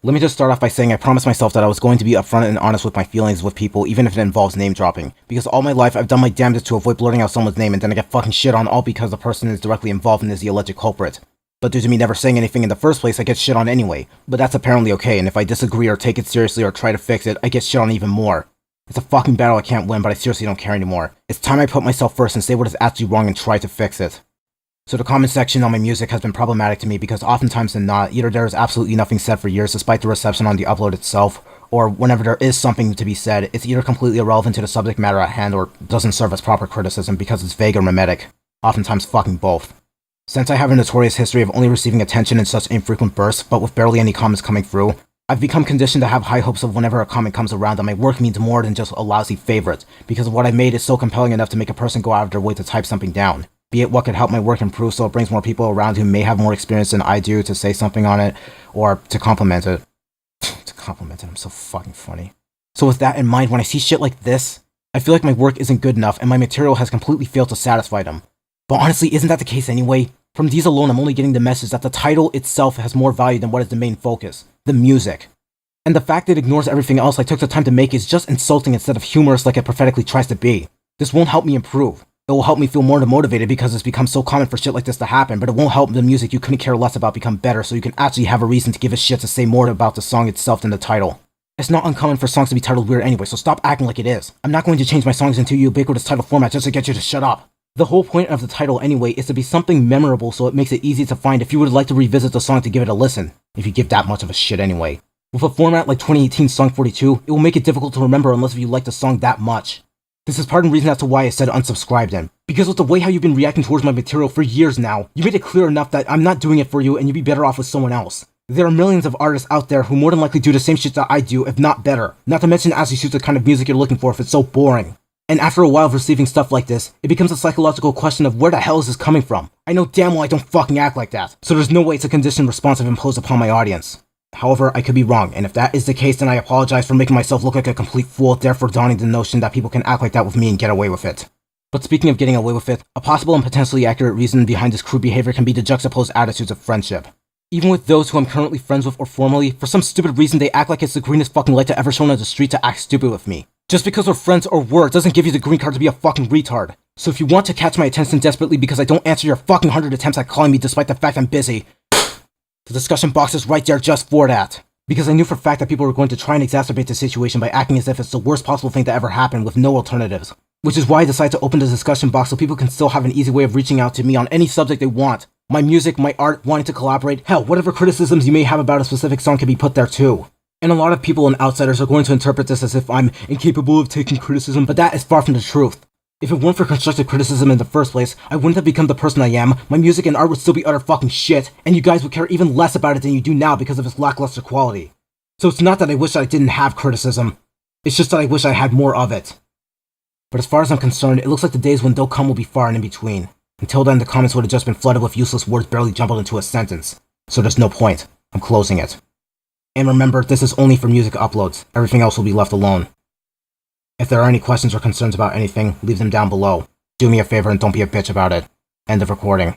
Let me just start off by saying I promised myself that I was going to be upfront and honest with my feelings with people, even if it involves name dropping. Because all my life, I've done my damnedest to avoid blurting out someone's name and then I get fucking shit on all because the person is directly involved and is the alleged culprit. But due to me never saying anything in the first place, I get shit on anyway. But that's apparently okay, and if I disagree or take it seriously or try to fix it, I get shit on even more. It's a fucking battle I can't win, but I seriously don't care anymore. It's time I put myself first and say what is actually wrong and try to fix it. So the comment section on my music has been problematic to me because oftentimes than not, either there is absolutely nothing said for years despite the reception on the upload itself, or whenever there is something to be said, it's either completely irrelevant to the subject matter at hand or doesn't serve as proper criticism because it's vague or mimetic. Oftentimes fucking both. Since I have a notorious history of only receiving attention in such infrequent bursts, but with barely any comments coming through, I've become conditioned to have high hopes of whenever a comment comes around that my work means more than just a lousy favorite, because what I made is so compelling enough to make a person go out of their way to type something down. Be it what could help my work improve so it brings more people around who may have more experience than I do to say something on it, or to compliment it. I'm so fucking funny. So with that in mind, when I see shit like this, I feel like my work isn't good enough and my material has completely failed to satisfy them. But honestly, isn't that the case anyway? From these alone, I'm only getting the message that the title itself has more value than what is the main focus, the music. And the fact that it ignores everything else I took the time to make is just insulting instead of humorous like it prophetically tries to be. This won't help me improve. It will help me feel more motivated because it's become so common for shit like this to happen, but it won't help the music you couldn't care less about become better so you can actually have a reason to give a shit to say more about the song itself than the title. It's not uncommon for songs to be titled weird anyway, so stop acting like it is. I'm not going to change my songs into a ubiquitous title format just to get you to shut up. The whole point of the title anyway is to be something memorable so it makes it easy to find if you would like to revisit the song to give it a listen, if you give that much of a shit anyway. With a format like 2018's Song 42, it will make it difficult to remember unless you like the song that much. This is part of the reason as to why I said unsubscribed in. Because with the way how you've been reacting towards my material for years now, you made it clear enough that I'm not doing it for you and you'd be better off with someone else. There are millions of artists out there who more than likely do the same shit that I do, if not better. Not to mention it actually suits the kind of music you're looking for if it's so boring. And after a while of receiving stuff like this, it becomes a psychological question of where the hell is this coming from? I know damn well I don't fucking act like that, so there's no way it's a conditioned response I've imposed upon my audience. However, I could be wrong, and if that is the case, then I apologize for making myself look like a complete fool, therefore donning the notion that people can act like that with me and get away with it. But speaking of getting away with it, a possible and potentially accurate reason behind this crude behavior can be the juxtaposed attitudes of friendship. Even with those who I'm currently friends with or formally, for some stupid reason they act like it's the greenest fucking light to ever shown on the street to act stupid with me. Just because we're friends or were doesn't give you the green card to be a fucking retard. So if you want to catch my attention desperately because I don't answer your fucking 100 attempts at calling me despite the fact I'm busy, the discussion box is right there just for that. Because I knew for a fact that people were going to try and exacerbate the situation by acting as if it's the worst possible thing that ever happened with no alternatives. Which is why I decided to open the discussion box so people can still have an easy way of reaching out to me on any subject they want. My music, my art, wanting to collaborate, hell, whatever criticisms you may have about a specific song can be put there too. And a lot of people and outsiders are going to interpret this as if I'm incapable of taking criticism, but that is far from the truth. If it weren't for constructive criticism in the first place, I wouldn't have become the person I am, my music and art would still be utter fucking shit, and you guys would care even less about it than you do now because of its lackluster quality. So it's not that I wish that I didn't have criticism, it's just that I wish I had more of it. But as far as I'm concerned, it looks like the days when they'll come will be far and in between. Until then, the comments would have just been flooded with useless words barely jumbled into a sentence. So there's no point. I'm closing it. And remember, this is only for music uploads. Everything else will be left alone. If there are any questions or concerns about anything, leave them down below. Do me a favor and don't be a bitch about it. End of recording.